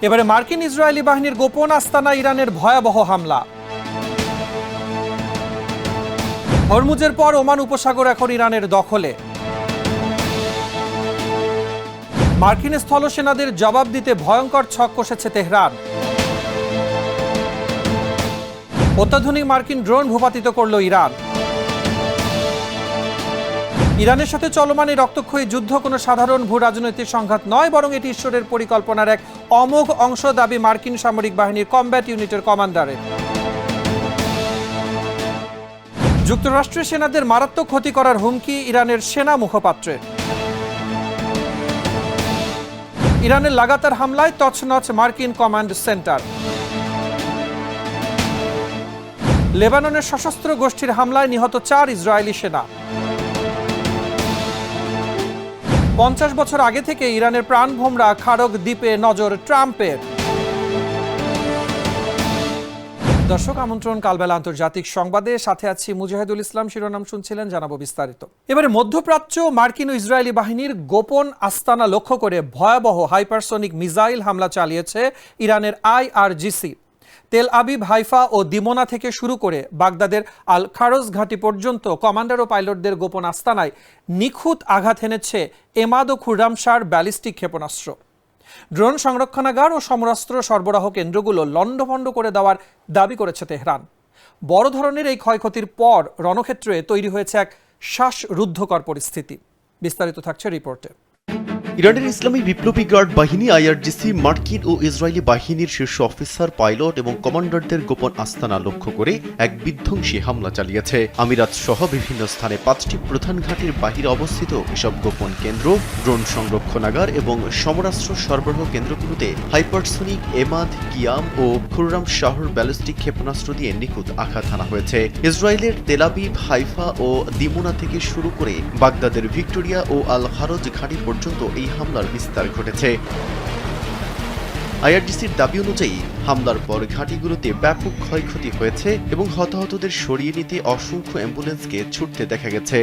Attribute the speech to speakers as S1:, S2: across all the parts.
S1: এবারে মার্কিন ইসরায়েলি বাহিনীর গোপন আস্তানা ইরানের ভয়াবহ হামলা। হরমুজের পর ওমান উপসাগর এখন ইরানের দখলে। মার্কিন স্থলসেনাদের জবাব দিতে ভয়ঙ্কর ছক কষেছে তেহরান। অত্যাধুনিক মার্কিন ড্রোন ভূপাতিত করল ইরান। ইরানের সাথে চলমান এই রক্তক্ষয়ী যুদ্ধ কোনো সাধারণ ভূ রাজনৈতিক সংঘাত নয়, বরং এটি ঈশ্বরের পরিকল্পনার এক অমোঘ অংশ, দাবি মার্কিন সামরিক বাহিনীর কমব্যাট ইউনিটের কমান্ডারের। যুক্তরাষ্ট্রের সেনাদের মারাত্মক ক্ষতি করার হুমকি ইরানের সেনা মুখপাত্রের। ইরানের লাগাতার হামলায় তছনছ মার্কিন কমান্ড সেন্টার। লেবাননের সশস্ত্র গোষ্ঠীর হামলায় নিহত 4 ইসরায়েলি সেনা। 50 বছর আগে থেকে ইরানের প্রাণভোমরা খারগ দ্বীপে নজর ট্রাম্পের। দর্শক, আমন্ত্রণ কালবেলা আন্তর্জাতিক সংবাদে, সাথে আছি মুজাহিদুল ইসলাম। শিরোনাম শুনছিলেন, জানাবো বিস্তারিত। এবারে মধ্যপ্রাচ্য মার্কিন ও ইসরায়েলি বাহিনীর গোপন আস্তানা লক্ষ্য করে ভয়াবহ হাইপারসনিক মিসাইল হামলা চালিয়েছে ইরানের IRGC। তেল আবিব, হাইফা ও দিমোনা থেকে শুরু করে বাগদাদের আল খারজ ঘাঁটি পর্যন্ত কমান্ডার ও পাইলটদের গোপন আস্তানায় নিখুঁত আঘাত এনেছে এমাদ ও খুররামশার ব্যালিস্টিক ক্ষেপণাস্ত্র। ড্রোন সংরক্ষণাগার ও সমরাস্ত্র সরবরাহ কেন্দ্রগুলো লণ্ডভণ্ড করে দেওয়ার দাবি করেছে তেহরান। বড় ধরনের এই ক্ষয়ক্ষতির পর রণক্ষেত্রে তৈরি হয়েছে এক শ্বাসরুদ্ধকর পরিস্থিতি। বিস্তারিত থাকছে রিপোর্টে।
S2: ইরানের ইসলামী বিপ্লবী গার্ড বাহিনী IRGC মার্কিন ও ইসরায়েলি বাহিনীর শীর্ষ অফিসার, পাইলট এবং কমান্ডারদের গোপন আস্তানা লক্ষ্য করে এক বিধ্বংসী হামলা চালিয়েছে। আমিরাত সহ বিভিন্ন স্থানে 5টি প্রধান ঘাঁটির বাহিরে অবস্থিত এসব গোপন কেন্দ্র, ড্রোন সংরক্ষণাগার এবং সমরাস্ত্র সরবরাহ কেন্দ্রগুলোতে হাইপারসনিক এমাদ, কিয়াম ও খুররাম শাহর ব্যালিস্টিক ক্ষেপণাস্ত্র দিয়ে নিখুঁত আঘাত হানা হয়েছে। ইসরায়েলের তেল আবিব, হাইফা ও দিমোনা থেকে শুরু করে বাগদাদের ভিক্টোরিয়া ও আল খারজ ঘাঁটি পর্যন্ত এই হামলার বিস্তার ঘটেছে। IRGCর দাবি অনুযায়ী হামলার পর ঘাঁটিগুলোতে ব্যাপক ক্ষয়ক্ষতি হয়েছে এবং হতাহতদের সরিয়ে নিতে অসংখ্য অ্যাম্বুলেন্সকে ছুটতে দেখা গেছে।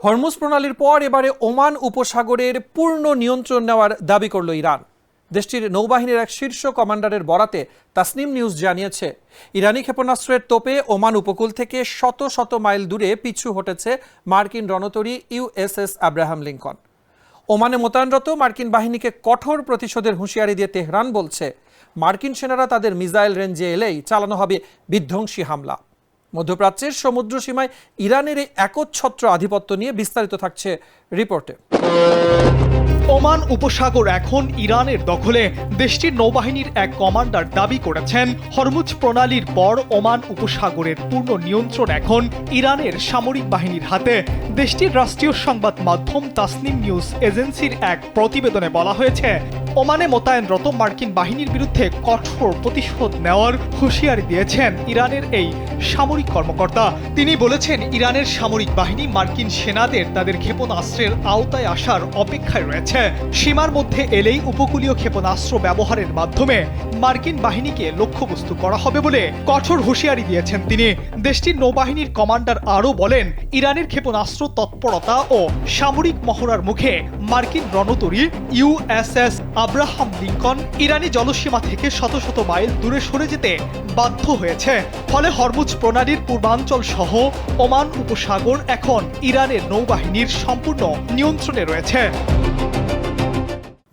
S1: হরমুজ প্রণালীর পর এবারে ওমান উপসাগরের পূর্ণ নিয়ন্ত্রণ নেওয়ার দাবি করল ইরান। দেশটির নৌবাহিনীর এক শীর্ষ কমান্ডারের বরাতে তাসনিম নিউজ জানিয়েছে, ইরানি ক্ষেপণাস্ত্রের তোপে ওমান উপকূল থেকে শত শত মাইল দূরে পিছু হটেছে মার্কিন রণতরী USS আব্রাহাম লিঙ্কন। ওমানে মোতায়েনরত মার্কিন বাহিনীকে কঠোর প্রতিশোধের হুঁশিয়ারি দিয়ে তেহরান বলছে, মার্কিন সেনারা তাদের মিসাইল রেঞ্জে এলেই চালানো হবে বিধ্বংসী হামলা। মধ্যপ্রাচ্যের সমুদ্র সীমায় ইরানের এই একচ্ছত্র আধিপত্য নিয়ে বিস্তারিত থাকছে রিপোর্টে।
S3: ওমান উপসাগর এখন ইরানের দখলে। দেশটির নৌবাহিনীর এক কমান্ডার দাবি করেছেন, হরমুজ প্রণালীর পর ওমান উপসাগরের পূর্ণ নিয়ন্ত্রণ এখন ইরানের সামরিক বাহিনীর হাতে। দেশটির রাষ্ট্রীয় সংবাদ মাধ্যম তাসনিম নিউজ এজেন্সির এক প্রতিবেদনে বলা হয়েছে, ওমানে মোতায়েনরত মার্কিন বাহিনীর বিরুদ্ধে কঠোর প্রতিশোধ নেওয়ার হুঁশিয়ারি দিয়েছেন ইরানের এই সামরিক কর্মকর্তা। তিনি বলেছেন, ইরানের সামরিক বাহিনী মার্কিন সেনাদের তাদের ক্ষেপণাস্ত্রের আওতায় আসার অপেক্ষায় রয়েছে। সীমার মধ্যে এলেই উপকূলীয় ক্ষেপণাস্ত্র ব্যবহারের মাধ্যমে মার্কিন বাহিনীকে লক্ষ্যবস্তু করা হবে বলে কঠোর হুঁশিয়ারি দিয়েছেন তিনি। দেশটির নৌবাহিনীর কমান্ডার আরও বলেন, ইরানের ক্ষেপণাস্ত্র তৎপরতা ও সামরিক মহড়ার মুখে মার্কিন রণতরী USS আব্রাহাম লিঙ্কন ইরানি জলসীমা থেকে শত শত মাইল দূরে সরে যেতে বাধ্য হয়েছে। ফলে হরমুজ প্রণালীর পূর্বাঞ্চল সহ ওমান উপসাগর এখন ইরানের নৌবাহিনীর সম্পূর্ণ নিয়ন্ত্রণে রয়েছে।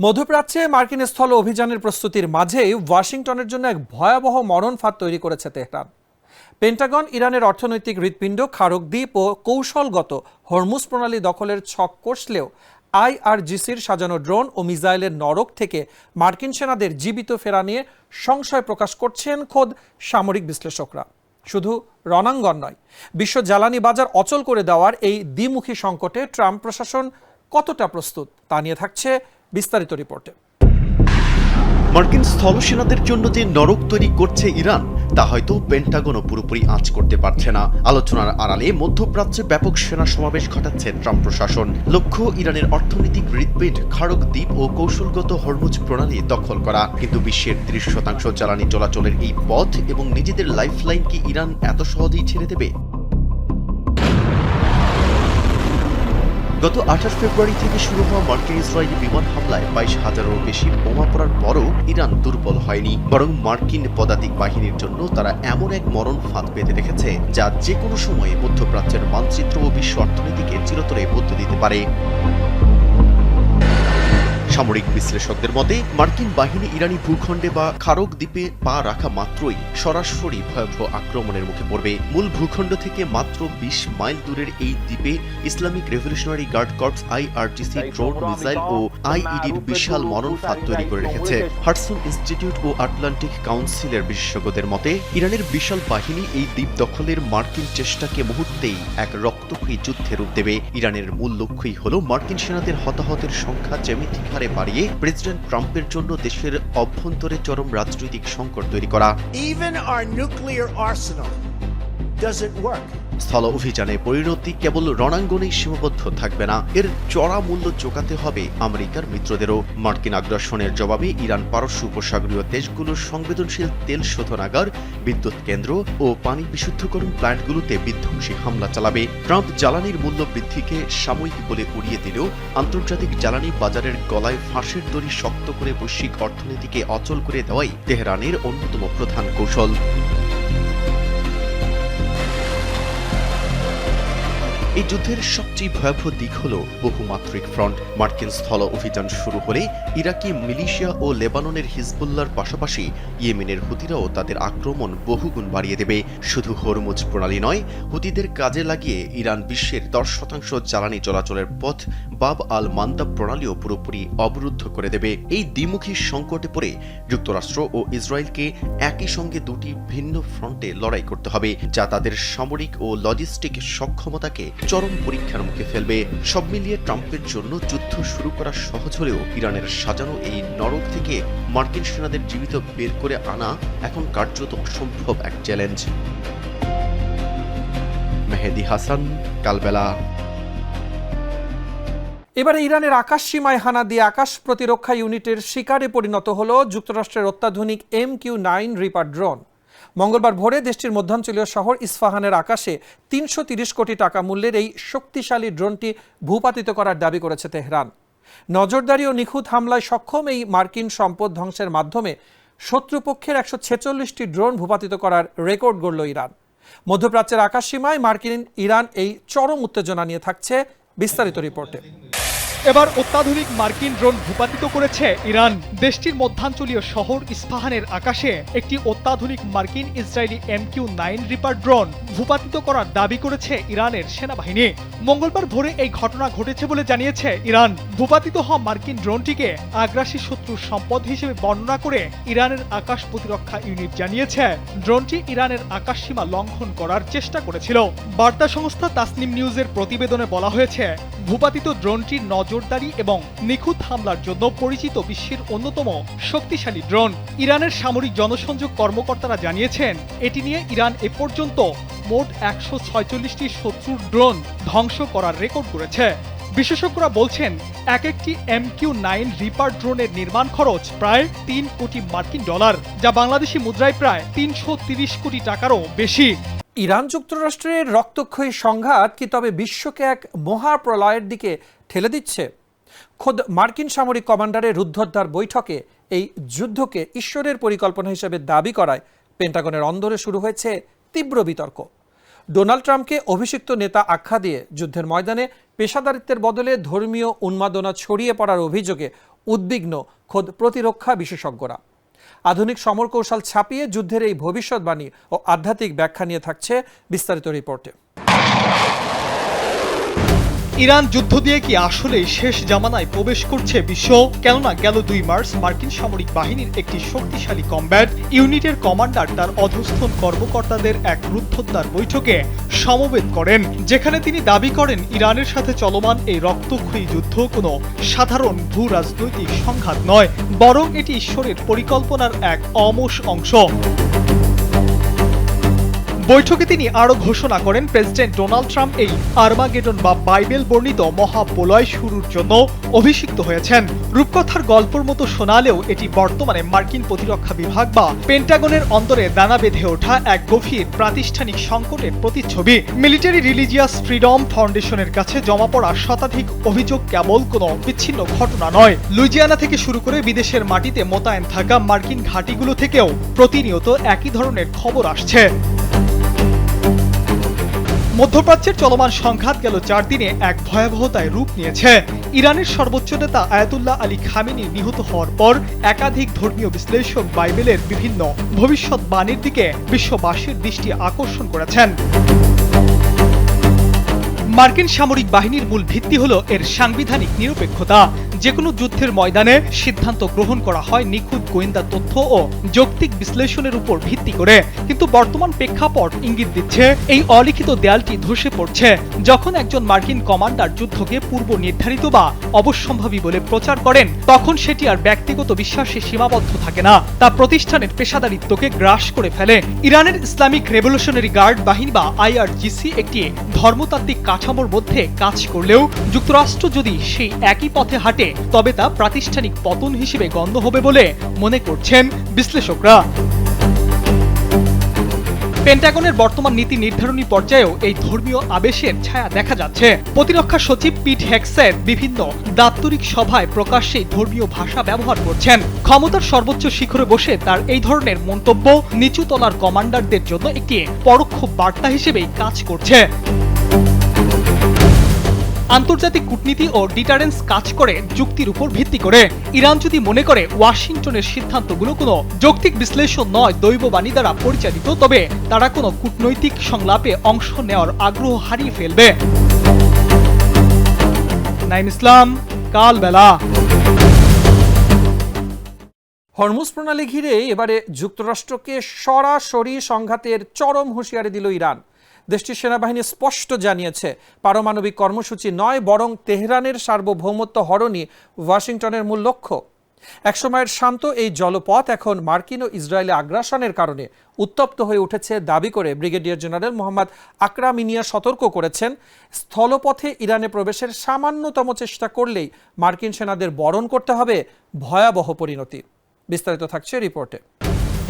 S1: মধ্যপ্রাচ্যে মার্কিন স্থল অভিযানের প্রস্তুতির মাঝেই ওয়াশিংটনের জন্য এক ভয়াবহ মরণ ফাঁদ তৈরি করেছে তেহরান। পেন্টাগন ইরানের অর্থনৈতিক হৃৎপিণ্ড খারগ দ্বীপ ও কৌশলগত হরমুজ প্রণালী দখলের ছক কষলেও IRGCর সাজানো ড্রোন ও মিসাইলের নরক থেকে মার্কিন সেনাদের জীবিত ফেরা নিয়ে সংশয় প্রকাশ করছেন খোদ সামরিক বিশ্লেষকরা। শুধু রণাঙ্গন নয়, বিশ্ব জ্বালানি বাজার অচল করে দেওয়ার এই দ্বিমুখী সংকটে ট্রাম্প প্রশাসন কতটা প্রস্তুত তা নিয়ে থাকছে বিস্তারিত রিপোর্টে।
S2: মার্কিন স্থলসেনাদের জন্য যে নরক তৈরি করছে ইরান, তা হয়তো পেন্টাগনও পুরোপুরি আঁচ করতে পারছে না। আলোচনার আড়ালে মধ্যপ্রাচ্যে ব্যাপক সেনা সমাবেশ ঘটাচ্ছে ট্রাম্প প্রশাসন। লক্ষ্য ইরানের অর্থনৈতিক হৃৎপিণ্ড খারগ দ্বীপ ও কৌশলগত হরমুজ প্রণালী দখল করা। কিন্তু বিশ্বের 30% জ্বালানি চলাচলের এই পথ এবং নিজেদের লাইফলাইন কি ইরান এত সহজেই ছেড়ে দেবে? গত 28 ফেব্রুয়ারি থেকে শুরু হওয়া মার্কিন ইসরায়েলি বিমান হামলায় 22,000-এরও বেশি বোমা পড়ার পরও ইরান দুর্বল হয়নি, বরং মার্কিন পদাতিক বাহিনীর জন্য তারা এমন এক মরণ ফাঁদ পেতে রেখেছে যা যে কোনো সময়ে মধ্যপ্রাচ্যের মানচিত্র ও বিশ্ব অর্থনীতিকে চিরতরে বদলে দিতে পারে। সামরিক বিশ্লেষকদের মতে মার্কিন বাহিনী ইরানি ভূখণ্ডে বা খারক দ্বীপে পা রাখা মাত্রই সরাসরি ভয়াবহ আক্রমণের মুখে পড়বে। মূল ভূখণ্ড থেকে মাত্র 20 মাইল দূরের এই দ্বীপে Islamic Revolutionary Guard Corps IRGC drone, missile ও IEDর বিশাল মরণ ফাঁদ তৈরি করে রেখেছে। হাডসন ইনস্টিটিউট ও আটলান্টিক কাউন্সিলের বিশেষজ্ঞদের মতে ইরানের বিশাল বাহিনী এই দ্বীপ দখলের মার্কিন চেষ্টাকে মুহূর্তেই এক রক্তক্ষয়ী যুদ্ধে রূপ দেবে। ইরানের মূল লক্ষ্যই হল মার্কিন সেনাদের হতাহতের সংখ্যা জ্যামিতিক হারে বাড়িয়ে প্রেসিডেন্ট ট্রাম্পের জন্য দেশের অভ্যন্তরে চরম রাজনৈতিক সংকট তৈরি করা।
S4: Even our nuclear arsenal doesn't work.
S2: স্থল অভিযানে পরিণতি কেবল রণাঙ্গনেই সীমাবদ্ধ থাকবে না, এর চড়া মূল্য চোকাতে হবে আমেরিকার মিত্রদেরও। মার্কিন আগ্রাসনের জবাবে ইরান পারস্য উপসাগরীয় দেশগুলোর সংবেদনশীল তেল শোধনাগার, বিদ্যুৎ কেন্দ্র ও পানি বিশুদ্ধকরণ প্ল্যান্টগুলোতে বিধ্বংসী হামলা চালাবে। ট্রাম্প জ্বালানির মূল্য বৃদ্ধিকে সাময়িক বলে উড়িয়ে দিলেও আন্তর্জাতিক জ্বালানি বাজারের গলায় ফাঁসের দড়ি শক্ত করে বৈশ্বিক অর্থনীতিকে অচল করে দেওয়াই তেহরানের অন্যতম প্রধান কৌশল। এই যুদ্ধের সবচেয়ে ভয়াবহ দিক হল বহুমাত্রিক ফ্রন্ট। মার্কিন স্থল অভিযান শুরু হলে ইরাকি মিলিশিয়া ও লেবাননের হিজবুল্লাহর পাশাপাশি ইয়েমেনের হুতিরাও তাদের আক্রমণ বহুগুণ বাড়িয়ে দেবে। শুধু হরমুজ প্রণালী নয়, হুতিদের কাজে লাগিয়ে ইরান বিশ্বের 10% জ্বালানি চলাচলের পথ বাব আল মান্দাব প্রণালীও পুরোপুরি অবরুদ্ধ করে দেবে। এই দ্বিমুখী সংকটে পড়ে যুক্তরাষ্ট্র ও ইসরায়েলকে একই সঙ্গে দুটি ভিন্ন ফ্রন্টে লড়াই করতে হবে, যা তাদের সামরিক ও লজিস্টিক সক্ষমতাকে চরম পরীক্ষার মুখে ফেলবে। সব মিলিয়ে ট্রাম্পের জন্য যুদ্ধ শুরু করা সহজ হলেও ইরানের সাজানো এই নরক থেকে মার্কিন সেনাদের জীবিত বের করে আনা এখন কার্যত অসম্ভব এক চ্যালেঞ্জ। মেহেদি হাসান, কালবেলা।
S1: এবারে ইরানের আকাশ সীমায় হানা দিয়ে আকাশ প্রতিরক্ষা ইউনিটের শিকারে পরিণত হল যুক্তরাষ্ট্রের অত্যাধুনিক MQ-9 রিপার ড্রোন। মঙ্গলবার ভোরে দেশটির মধ্যাঞ্চলীয় শহর ইস্পাহানের আকাশে 330 কোটি টাকা মূল্যের এই শক্তিশালী ড্রোনটি ভূপাতিত করার দাবি করেছে তেহরান। নজরদারি ও নিখুঁত হামলায় সক্ষম এই মার্কিন সম্পদ ধ্বংসের মাধ্যমে শত্রুপক্ষের 146টি ড্রোন ভূপাতিত করার রেকর্ড গড়ল ইরান। মধ্যপ্রাচ্যের আকাশ সীমায় মার্কিন ইরান এই চরম উত্তেজনা নিয়ে থাকছে বিস্তারিত রিপোর্টে।
S3: এবার অত্যাধুনিক মার্কিন ড্রোন ভূপাতিত করেছে ইরান। দেশটির মধ্যাঞ্চলীয় শহর ইস্পাহানের আকাশে একটি অত্যাধুনিক মার্কিন ইসরায়েলি MQ-9 রিপার ড্রোন ভূপাতিত করার দাবি করেছে ইরানের সেনাবাহিনী। মঙ্গলবার ভোরে এই ঘটনা ঘটেছে বলে জানিয়েছে ইরান। ভূপাতিত হওয়া মার্কিন ড্রোনটিকে আগ্রাসী শত্রুর সম্পদ হিসেবে বর্ণনা করে ইরানের আকাশ প্রতিরক্ষা ইউনিট জানিয়েছে ড্রোনটি ইরানের আকাশ সীমা লঙ্ঘন করার চেষ্টা করেছিল। বার্তা সংস্থা তাসনিম নিউজের প্রতিবেদনে বলা হয়েছে ভূপাতিত ড্রোনটির নজরদারি এবং নিখুঁত হামলার জন্য পরিচিত বিশ্বের অন্যতম শক্তিশালী ড্রোন। ইরানের সামরিক জনসংযোগ কর্মকর্তারা জানিয়েছেন এটি নিয়ে ইরান এ পর্যন্ত মোট 146টি শত্রুর ড্রোন ধ্বংস করার রেকর্ড করেছে। বিশেষজ্ঞরা বলছেন এক একটি MQ-9 রিপার ড্রোনের নির্মাণ খরচ প্রায় 3 কোটি মার্কিন ডলার, যা বাংলাদেশি মুদ্রায় প্রায় 330 কোটি টাকারও বেশি।
S1: ইরান যুক্তরাষ্ট্রের রক্তক্ষয়ী সংঘাত কি তবে বিশ্বকে এক মহাপ্রলয়ের দিকে ঠেলে দিচ্ছে? খোদ মার্কিন সামরিক কমান্ডারের রুদ্ধদ্বার বৈঠকে এই যুদ্ধকে ঈশ্বরের পরিকল্পনা হিসেবে দাবি করায় পেন্টাগনের অন্দরে শুরু হয়েছে তীব্র বিতর্ক। ডোনাল্ড ট্রাম্পকে অভিষিক্ত নেতা আখ্যা দিয়ে যুদ্ধের ময়দানে পেশাদারিত্বের বদলে ধর্মীয় উন্মাদনা ছড়িয়ে পড়ার অভিযোগে উদ্বিগ্ন খোদ প্রতিরক্ষা বিশেষজ্ঞরা। আধুনিক সমরকৌশল ছাপিয়ে যুদ্ধের এই ভবিষ্যৎবাণী ও আধ্যাত্মিক ব্যাখ্যা নিয়ে থাকছে বিস্তারিত রিপোর্টে।
S3: ইরান যুদ্ধ দিয়ে কি আসলেই শেষ জামানায় প্রবেশ করছে বিশ্ব? কেননা গেল 2 মার্চ মার্কিন সামরিক বাহিনীর একটি শক্তিশালী কমব্যাট ইউনিটের কমান্ডার তার অধস্তন কর্মকর্তাদের এক রুদ্ধদ্বার বৈঠকে সমবেত করেন, যেখানে তিনি দাবি করেন ইরানের সাথে চলমান এই রক্তক্ষয়ী যুদ্ধ কোনো সাধারণ ভূ রাজনৈতিক সংঘাত নয়, বরং এটি ঈশ্বরের পরিকল্পনার এক অমোষ অংশ। বৈঠকে তিনি আরও ঘোষণা করেন প্রেসিডেন্ট ডোনাল্ড ট্রাম্প এই আর্মাগেডন বা বাইবেল বর্ণিত মহাপ্রলয় শুরুর জন্য অভিষিক্ত হয়েছেন। রূপকথার গল্পর মতো শোনালেও এটি বর্তমানে মার্কিন প্রতিরক্ষা বিভাগ বা পেন্টাগনের অন্তরে দানা বেঁধে ওঠা এক গভীর প্রাতিষ্ঠানিক সংকটের প্রতিচ্ছবি। মিলিটারি রিলিজিয়াস ফ্রিডম ফাউন্ডেশনের কাছে জমা পড়া শতাধিক অভিযোগ কেবল কোনো বিচ্ছিন্ন ঘটনা নয়। লুইজিয়ানা থেকে শুরু করে বিদেশের মাটিতে মোতায়েন থাকা মার্কিন ঘাঁটিগুলো থেকেও প্রতিনিয়ত একই ধরনের খবর আসছে। মধ্যপ্রাচ্যের চলমান সংঘাত গেল 4 দিনে এক ভয়াবহতায় রূপ নিয়েছে। ইরানের সর্বোচ্চ নেতা আয়াতুল্লাহ আলী খামেনি নিহত হওয়ার পর একাধিক ধর্মীয় বিশ্লেষক বাইবেলের বিভিন্ন ভবিষ্যৎবাণীর দিকে বিশ্ববাসীর দৃষ্টি আকর্ষণ করেছেন। মার্কিন সামরিক বাহিনীর মূল ভিত্তি হলো এর সাংবিধানিক নিরপেক্ষতা। যেকোনো যুদ্ধের ময়দানে সিদ্ধান্ত গ্রহণ করা হয় নিখুঁত গোয়েন্দা তথ্য ও যৌক্তিক বিশ্লেষণের উপর ভিত্তি করে। কিন্তু বর্তমান প্রেক্ষাপট ইঙ্গিত দিচ্ছে এই অলিখিত দেয়ালটি ধসে পড়ছে যখন একজন মার্কিন কমান্ডার যুদ্ধকে পূর্ব নির্ধারিত বা অবশ্যম্ভাবী বলে প্রচার করেন। তখন সেটি আর ব্যক্তিগত বিশ্বাসে সীমাবদ্ধ থাকে না, তা প্রতিষ্ঠানের পেশাদারিত্বকে গ্রাস করে ফেলে। ইরানের ইসলামিক রেভলিউশনারি গার্ড বাহিনী বা আইআরজিসি একটি ধর্মতাত্ত্বিক কাঠামোর মধ্যে কাজ করলেও যুক্তরাষ্ট্র যদি সেই একই পথে হাঁটে তবে তা প্রাতিষ্ঠানিক পতন হিসেবে গণ্য হবে বলে মনে করছেন বিশ্লেষকরা। পেন্টাগনের বর্তমান নীতি নির্ধারণী পর্যায়েও এই ধর্মীয় আবেশের ছায়া দেখা যাচ্ছে। প্রতিরক্ষা সচিব পিট হেগসেট বিভিন্ন দাপ্তরিক সভায় প্রকাশ্যে ধর্মীয় ভাষা ব্যবহার করছেন। ক্ষমতার সর্বোচ্চ শিখরে বসে তার এই ধরনের মন্তব্য নিচু তলার কমান্ডারদের জন্য একটি পরোক্ষ বার্তা হিসেবেই কাজ করছে। আন্তর্জাতিক কূটনীতি ও ডিটারেন্স কাজ করে যুক্তির উপর ভিত্তি করে। ইরান যদি মনে করে ওয়াশিংটনের সিদ্ধান্তগুলো কোনো যৌক্তিক বিশ্লেষণ নয়, দৈববাণী দ্বারা পরিচালিত, তবে তারা কোনো কূটনৈতিক সংলাপে অংশ নেওয়ার আগ্রহ হারিয়ে ফেলবে। নাইম ইসলাম, কালবেলা।
S1: হরমুজ প্রণালী ঘিরে এবারে যুক্তরাষ্ট্রকে সরাসরি সংঘাতের চরম হুঁশিয়ারি দিল ইরান। দেশটির সেনাবাহিনী স্পষ্ট জানিয়েছে পারমাণবিক কর্মসূচি নয়, বরং তেহরানের সার্বভৌমত্ব হরণই ওয়াশিংটনের মূল লক্ষ্য। একসময়ের শান্ত এই জলপথ এখন মার্কিন ও ইসরায়েলি আগ্রাসনের কারণে উত্তপ্ত হয়ে উঠেছে দাবি করে ব্রিগেডিয়ার জেনারেল মোহাম্মদ আকরাম মিনিয়া সতর্ক করেছেন, স্থলপথে ইরানে প্রবেশের সামান্যতম চেষ্টা করলেই মার্কিন সেনাদের বরণ করতে হবে ভয়াবহ পরিণতি। বিস্তারিত থাকছে রিপোর্টে।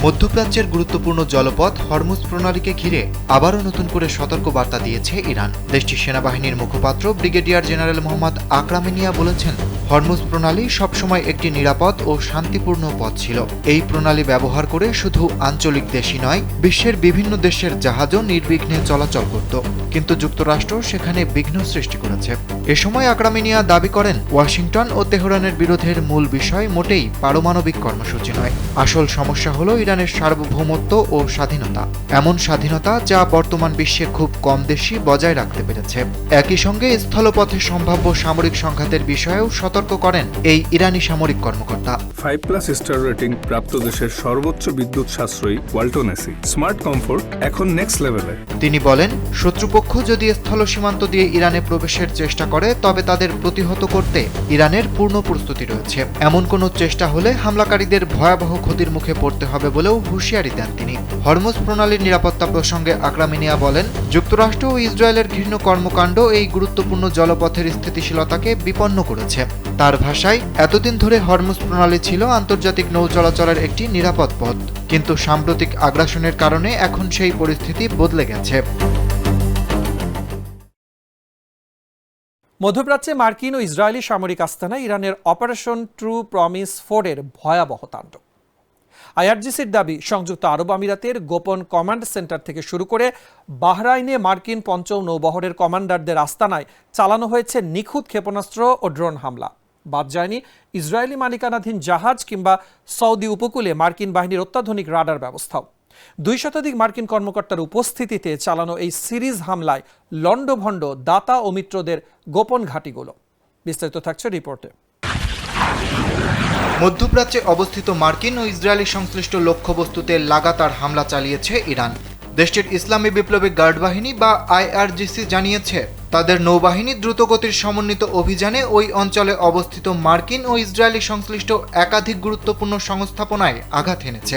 S5: মধ্যপ্রাচ্যের গুরুত্বপূর্ণ জলপথ হরমুজ প্রণালীকে ঘিরে আবারও নতুন করে সতর্ক বার্তা দিয়েছে ইরান। দেশটির সেনাবাহিনীর মুখপাত্র ব্রিগেডিয়ার জেনারেল মোহাম্মদ আকরাম মিনিয়া বলেছেন, হরমুজ প্রণালী সবসময় একটি নিরাপদ ও শান্তিপূর্ণ পথ ছিল। এই প্রণালী ব্যবহার করে শুধু আঞ্চলিক দেশই নয়, বিশ্বের বিভিন্ন দেশের জাহাজও নির্বিঘ্নে চলাচল করত, কিন্তু যুক্তরাষ্ট্র সেখানে বিঘ্ন সৃষ্টি করেছে। এ সময় আকরাম মিনিয়া দাবি করেন, ওয়াশিংটন ও তেহরানের বিরোধের মূল বিষয় মোটেই পারমাণবিক কর্মসূচি নয়। আসল সমস্যা হলো ইরানের সার্বভৌমত্ব ও স্বাধীনতা, এমন স্বাধীনতা যা বর্তমান বিশ্বে খুব কম দেশই বজায় রাখতে পেরেছে। একই সঙ্গে স্থলপথে সম্ভাব্য সামরিক সংঘাতের বিষয়েও সতর্ক করেন এই ইরানি সামরিক কর্মকর্তা।
S6: 5+ স্টার রেটিং প্রাপ্ত দেশের সর্বোচ্চ বিদ্যুৎ সাশ্রয়ী ওয়ালটন এসি স্মার্ট কমফোর্ট এখন নেক্সট লেভেলে।
S5: তিনি বলেন, শত্রুপক্ষ যদি স্থল সীমান্ত দিয়ে ইরানে প্রবেশের চেষ্টা করে তবে তাদের প্রতিহত করতে ইরানের পূর্ণ প্রস্তুতি রয়েছে। এমন কোনো চেষ্টা হলে হামলাকারীদের ভয়াবহ ক্ষতির মুখে পড়তে হবে বলেও হুঁশিয়ারি দেন তিনি। হরমুজ প্রণালীর নিরাপত্তা প্রসঙ্গে আকরাম মিনিয়া বলেন, যুক্তরাষ্ট্র ও ইসরায়েলের ঘৃণ্য কর্মকাণ্ড এই গুরুত্বপূর্ণ জলপথের স্থিতিশীলতাকে বিপন্ন করেছে। তার ভাষায়, এতদিন ধরে হরমুজ প্রণালী ছিল আন্তর্জাতিক নৌ চলাচলের একটি নিরাপদ পথ, কিন্তু সাম্প্রতিক আগ্রাসনের কারণে এখন সেই পরিস্থিতি বদলে গেছে।
S1: মধ্যপ্রাচ্যে মার্কিন ও ইসরায়েলি সামরিক আস্তানায় ইরানের অপারেশন ট্রু প্রমিস 4 এর ভয়াবহ তাণ্ডব। আইআরজিসির দাবি, সংযুক্ত আরব আমিরাতের গোপন কমান্ড সেন্টার থেকে শুরু করে বাহরাইনে মার্কিন পঞ্চম নৌবহরের কমান্ডারদের আস্তানায় চালানো হয়েছে নিখুঁত ক্ষেপণাস্ত্র ও ড্রোন হামলা। বাদ যায়নি ইসরায়েলি মালিকানাধীন জাহাজ কিংবা সৌদি উপকূলে মার্কিন বাহিনীর অত্যাধুনিক রাডার ব্যবস্থাও। 2 শতাধিক মার্কিন কর্মকর্তার উপস্থিতিতে চালানো এই সিরিজ হামলায় লণ্ডভণ্ড দাতা ও মিত্রদের গোপন ঘাঁটিগুলো। বিস্তারিত থাকছে রিপোর্টে।
S5: মধ্যপ্রাচ্যে অবস্থিত মার্কিন ও ইসরায়েলি সংশ্লিষ্ট লক্ষ্যবস্তুতে লাগাতার হামলা চালিয়েছে ইরান। দেশটির ইসলামী বিপ্লবী গার্ড বাহিনী বা আইআরজিসি জানিয়েছে, তাদের নৌবাহিনী দ্রুতগতির সমন্বিত অভিযানে ওই অঞ্চলে অবস্থিত মার্কিন ও ইসরায়েলি সংশ্লিষ্ট একাধিক গুরুত্বপূর্ণ সংস্থাপনায় আঘাত এনেছে।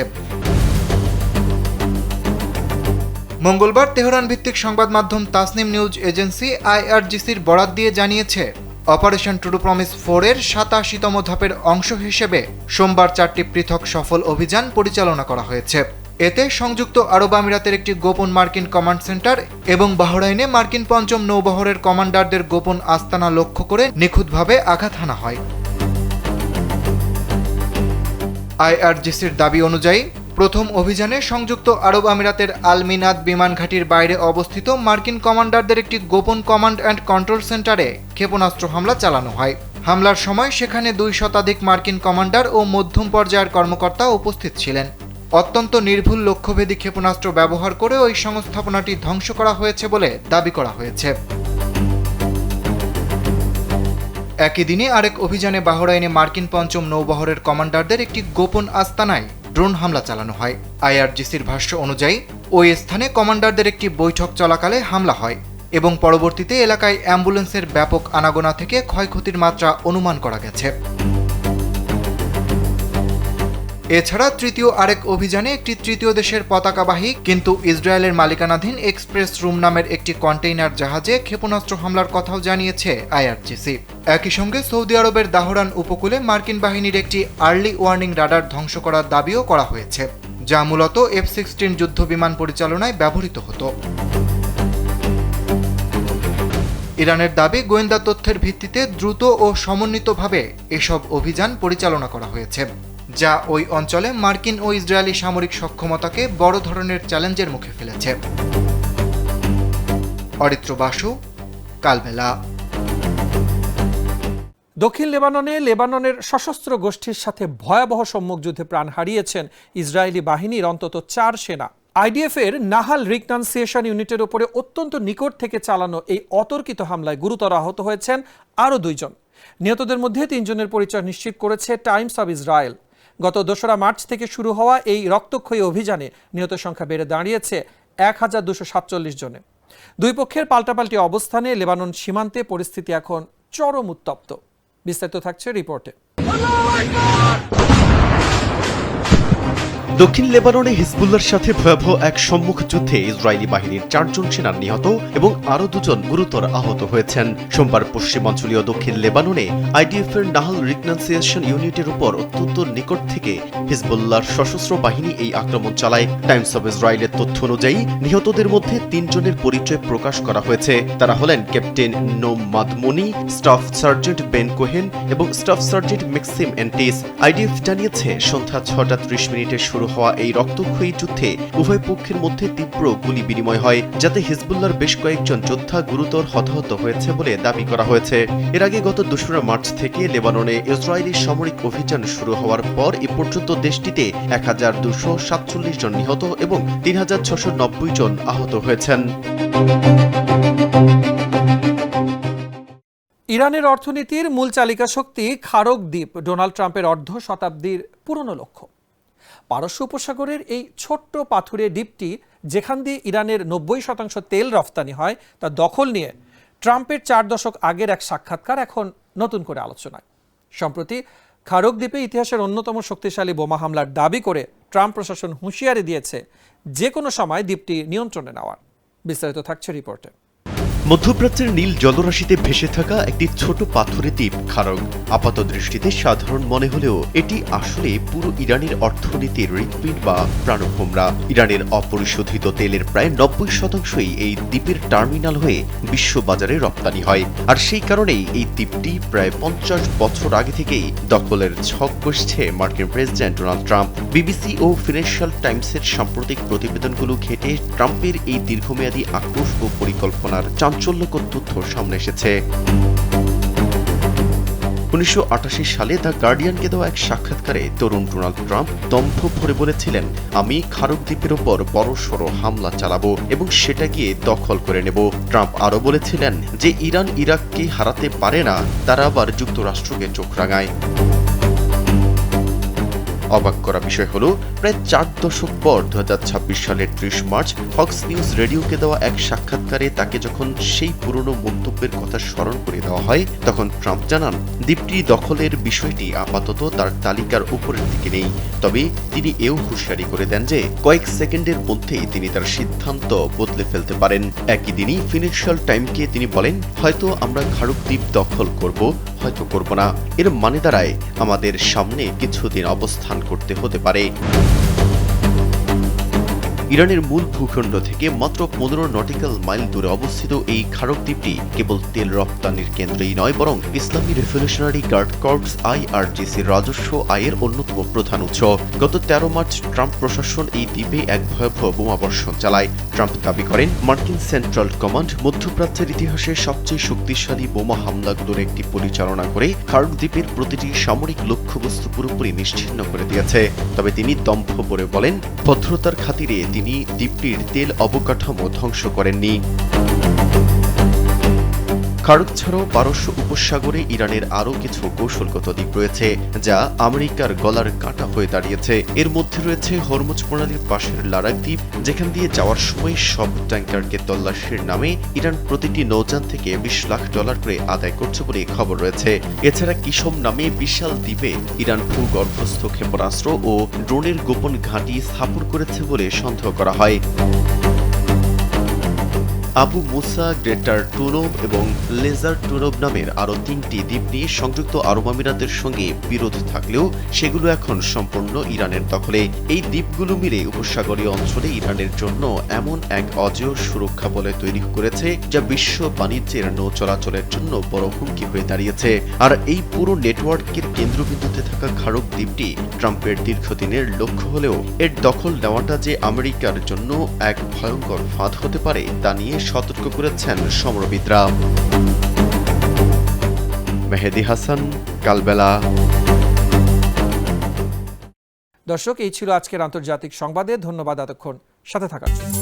S5: মঙ্গলবার তেহরান ভিত্তিক সংবাদ মাধ্যম তাসনিম নিউজ এজেন্সি আইআরজিসির বরাত দিয়ে জানিয়েছে, অপারেশন ট্রু প্রমিস 4 এর 87তম ধাপের অংশ হিসেবে সোমবার 4টি পৃথক সফল অভিযান পরিচালনা করা হয়েছে। এতে সংযুক্ত আরব আমিরাতের একটি গোপন মার্কিন কমান্ড সেন্টার এবং বাহরাইনে মার্কিন পঞ্চম নৌবহরের কমান্ডারদের গোপন আস্তানা লক্ষ্য করে নিখুঁতভাবে আঘাত হানা হয়। আইআরজিসির দাবি অনুযায়ী প্রথম অভিযানে সংযুক্ত আরব আমিরাতের আল মিনাদ বিমান ঘাঁটির বাইরে অবস্থিত মার্কিন কমান্ডারদের একটি গোপন কমান্ড অ্যান্ড কন্ট্রোল সেন্টারে ক্ষেপণাস্ত্র হামলা চালানো হয়। হামলার সময় সেখানে 2 শতাধিক মার্কিন কমান্ডার ও মধ্যম পর্যায়ের কর্মকর্তা উপস্থিত ছিলেন। অত্যন্ত নির্ভুল লক্ষ্যভেদী ক্ষেপণাস্ত্র ব্যবহার করে ওই সংস্থাপনাটি ধ্বংস করা হয়েছে বলে দাবি করা হয়েছে। একই দিনে আরেক অভিযানে বাহরাইনে মার্কিন পঞ্চম নৌবহরের কমান্ডারদের একটি গোপন আস্তানায় ড্রোন হামলা চালানো হয়। আইআরজিসির ভাষ্য অনুযায়ী ওই স্থানে কমান্ডারদের একটি বৈঠক চলাকালে হামলা হয় এবং পরবর্তীতে এলাকায় অ্যাম্বুলেন্সের ব্যাপক আনাগোনা থেকে ক্ষয়ক্ষতির মাত্রা অনুমান করা গেছে। এছাড়া তৃতীয় আরেক অভিযানে একটি তৃতীয় দেশের পতাকাবাহী কিন্তু ইসরায়েলের মালিকানাধীন এক্সপ্রেস রুম নামের একটি কন্টেইনার জাহাজে ক্ষেপণাস্ত্র হামলার কথাও জানিয়েছে আইআরজিসি। একই সঙ্গে সৌদি আরবের দাহরান উপকূলে মার্কিন বাহিনীর একটি আর্লি ওয়ার্নিং রাডার ধ্বংস করার দাবিও করা হয়েছে, যা মূলত F-16 যুদ্ধ বিমান পরিচালনায় ব্যবহৃত হতো। ইরানের দাবি, গোয়েন্দা তথ্যের ভিত্তিতে দ্রুত ও সমন্বিতভাবে এসব অভিযান পরিচালনা করা হয়েছে, যা ওই অঞ্চলে মার্কিন ও ইসরায়েলি সামরিক সক্ষমতাকে বড় ধরনের চ্যালেঞ্জের মুখে ফেলেছে। অরিত্র বাসু, কালবেলা।
S1: দক্ষিণ লেবাননের সশস্ত্র গোষ্ঠীর সাথে ভয়াবহ সম্মুখ যুদ্ধে প্রাণ হারিয়েছেন ইসরায়েলি বাহিনীর অন্তত 4 সেনা। আইডিএফ এর নাহাল রিকনান্সিয়েশন ইউনিটের উপরে অত্যন্ত নিকট থেকে চালানো এই অতর্কিত হামলায় গুরুতর আহত হয়েছেন আরও 2 জন। নিহতদের মধ্যে 3 জনের পরিচয় নিশ্চিত করেছে টাইমস অব ইসরায়েল। গত 2রা মার্চ থেকে শুরু হওয়া এই রক্তক্ষয়ী অভিযানে নিহত সংখ্যা বেড়ে দাঁড়িয়েছে 1247 জনে। 2 পক্ষের পাল্টাপাল্টি অবস্থানে লেবানন সীমান্তে পরিস্থিতি এখন চরম উত্তপ্ত। বিস্তারিত থাকছে রিপোর্টে।
S2: দক্ষিণ লেবাননে হিজবুল্লাহর সাথে ভয়াবহ এক সম্মুখ যুদ্ধে ইসরায়েলি বাহিনীর 4 জন সেনা নিহত এবং আরও 2 জন গুরুতর আহত হয়েছেন। সোমবার পশ্চিমাঞ্চলীয় দক্ষিণ লেবাননে আইডিএফ এর নাহাল রিকনান্সিয়েশন ইউনিটের উপর অত্যন্ত নিকট থেকে হিজবুল্লাহর সশস্ত্র বাহিনী এই আক্রমণ চালায়। টাইমস অব ইসরায়েলের তথ্য অনুযায়ী নিহতদের মধ্যে 3 জনের পরিচয় প্রকাশ করা হয়েছে। তারা হলেন ক্যাপ্টেন নোম মাদমনি, স্টাফ সার্জেন্ট বেন কোহেন এবং স্টাফ সার্জেন্ট ম্যাক্সিম এন্টিস। আইডিএফ জানিয়েছে সন্ধ্যা 6:30 শুরু হওয়া এই রক্তক্ষয়ী যুদ্ধে উভয় পক্ষের মধ্যে তীব্র গুলি বিনিময় হয়, যাতে হিজবুল্লাহর বেশ কয়েকজন যোদ্ধা গুরুতর হতাহত হয়েছে বলে দাবি করা হয়েছে। এর আগে গত 2রা মার্চ থেকে লেবাননে ইসরায়েলি সামরিক অভিযান শুরু হওয়ার পর এ পর্যন্ত দেশটিতে 1247 জন নিহত এবং 3690 জন আহত হয়েছেন।
S1: ইরানের অর্থনীতির মূল চালিকা শক্তি খারক দ্বীপ ডোনাল্ড ট্রাম্পের অর্ধ শতাব্দীর পুরনো লক্ষ্য। পারস্য উপসাগরের এই ছোট্ট পাথুরে দ্বীপটি, যেখান দিয়ে ইরানের 90% তেল রফতানি হয়, তা দখল নিয়ে ট্রাম্পের 4 দশক আগের এক সাক্ষাৎকার এখন নতুন করে আলোচনায়। সম্প্রতি খারক দ্বীপে ইতিহাসের অন্যতম শক্তিশালী বোমা হামলার দাবি করে ট্রাম্প প্রশাসন হুঁশিয়ারি দিয়েছে যে কোনো সময় দ্বীপটি নিয়ন্ত্রণে নেওয়ার। বিস্তারিত থাকছে রিপোর্টে।
S2: মধ্যপ্রাচ্যের নীল জলরাশিতে ভেসে থাকা একটি ছোট পাথুরে দ্বীপ খারগ আপাত দৃষ্টিতে সাধারণ মনে হলেও এটি আসলে পুরো ইরানের অর্থনীতির হৃৎপিণ্ড বা প্রাণভোমরা। ইরানের অপরিশোধিত তেলের প্রায় 90%ই এই দ্বীপের টার্মিনাল হয়ে বিশ্ববাজারে রপ্তানি হয়। আর সেই কারণেই এই দ্বীপটি প্রায় 50 বছর আগে থেকেই দখলের ছক কষছে মার্কিন প্রেসিডেন্ট ডোনাল্ড ট্রাম্প। বিবিসি ও ফিনান্সিয়াল টাইমসের সাম্প্রতিক প্রতিবেদনগুলো ঘেঁটে ট্রাম্পের এই দীর্ঘমেয়াদী আক্রোশ ও পরিকল্পনার চাঞ্চল্যকর তথ্য সামনে এসেছে। 1988 সালে দ্য গার্ডিয়ানকে দেওয়া এক সাক্ষাৎকারে তরুণ ডোনাল্ড ট্রাম্প দম্ভ ভরে বলেছিলেন, আমি খারক দ্বীপের ওপর বড়সড় হামলা চালাবো এবং সেটা গিয়ে দখল করে নেব। ট্রাম্প আরও বলেছিলেন যে ইরান ইরাককে হারাতে পারে না, তারা আবার যুক্তরাষ্ট্রকে চোখ রাঙায়। অবাক করা বিষয় হলো প্রায় 4 দশক পর 2026 সালের 30 মার্চ ফক্স নিউজ রেডিওকে দেওয়া এক সাক্ষাৎকারে তাকে যখন সেই পুরনো মন্তব্যের কথা স্মরণ করে দেওয়া হয় তখন ট্রাম্প জানান দ্বীপটি দখলের বিষয়টি আপাতত তার তালিকার উপরের দিকে নেই। তবে তিনি এও হুঁশিয়ারি করে দেন যে কয়েক সেকেন্ডের মধ্যেই তিনি তার সিদ্ধান্ত বদলে ফেলতে পারেন। একই দিনই ফিনান্সিয়াল টাইমকে তিনি বলেন, হয়তো আমরা খাড়ক দ্বীপ দখল করব, হয়তো করব না। এর মানে দাঁড়ায় আমাদের সামনে কিছুদিন অবস্থান করতে হতে পারে। ইরানের মূল ভূখণ্ড থেকে মাত্র 15 নটিক্যাল মাইল দূরে অবস্থিত এই খাড়ক দ্বীপটি কেবল তেল রপ্তানির কেন্দ্রই নয়, বরং ইসলামী রেভলিউশনারি গার্ড কর্পস IRGCর রাজস্ব আয়ের অন্যতম প্রধান উৎস। গত 13 মার্চ ট্রাম্প প্রশাসন এই দ্বীপে এক ভয়াবহ বোমাবর্ষণ চালায়। ট্রাম্প দাবি করেন মার্কিন সেন্ট্রাল কমান্ড মধ্যপ্রাচ্যের ইতিহাসে সবচেয়ে শক্তিশালী বোমা হামলাগুলোর একটি পরিচালনা করে খাড়ক দ্বীপের প্রতিটি সামরিক লক্ষ্যবস্তু পুরোপুরি নিশ্চিহ্ন করে দিয়েছে। তবে তিনি দম্ভ ভরে বলেন, ভদ্রতার খাতিরে তিনি দ্বীপটির তেল অবকাঠামো ধ্বংস করেননি। খাড়ক ছাড়াও পারস্য উপসাগরে ইরানের আরও কিছু কৌশলগত দ্বীপ রয়েছে যা আমেরিকার গলার কাঁটা হয়ে দাঁড়িয়েছে। এর মধ্যে রয়েছে হরমুজ প্রণালীর পাশের লারাক দ্বীপ, যেখান দিয়ে যাওয়ার সময় সব ট্যাঙ্কারকে তল্লাশির নামে ইরান প্রতিটি নৌযান থেকে $20 লাখ করে আদায় করছে বলে খবর রয়েছে। এছাড়া কিসম নামে বিশাল দ্বীপে ইরান ভূগর্ভস্থ ক্ষেপণাস্ত্র ও ড্রোনের গোপন ঘাঁটি স্থাপন করেছে বলে সন্দেহ করা হয়। আবু মুসা, গ্রেটার টুনব এবং লেজার টুনব নামের আরও 3টি দ্বীপ নিয়ে সংযুক্ত আরব আমিরাতের সঙ্গে বিরোধ থাকলেও সেগুলো এখন সম্পূর্ণ ইরানের দখলে। এই দ্বীপগুলো মিলে উপসাগরীয় অঞ্চলে ইরানের জন্য এমন এক অজেয় সুরক্ষা বলয় তৈরি করেছে যা বিশ্ব বাণিজ্যের নৌ চলাচলের জন্য বড় হুমকি হয়ে দাঁড়িয়েছে। আর এই পুরো নেটওয়ার্কের কেন্দ্রবিন্দুতে থাকা খাড়ক দ্বীপটি ট্রাম্পের দীর্ঘদিনের লক্ষ্য হলেও এর দখল নেওয়াটা যে আমেরিকার জন্য এক ভয়ঙ্কর ফাঁদ হতে পারে তা নিয়ে সতর্ক করেছেন সমরবিদরা। মেহেদী হাসান, কালবেলা।
S1: দর্শক, এই ছিল আজকের আন্তর্জাতিক সংবাদে। ধন্যবাদ এতক্ষণ সাথে থাকার জন্য।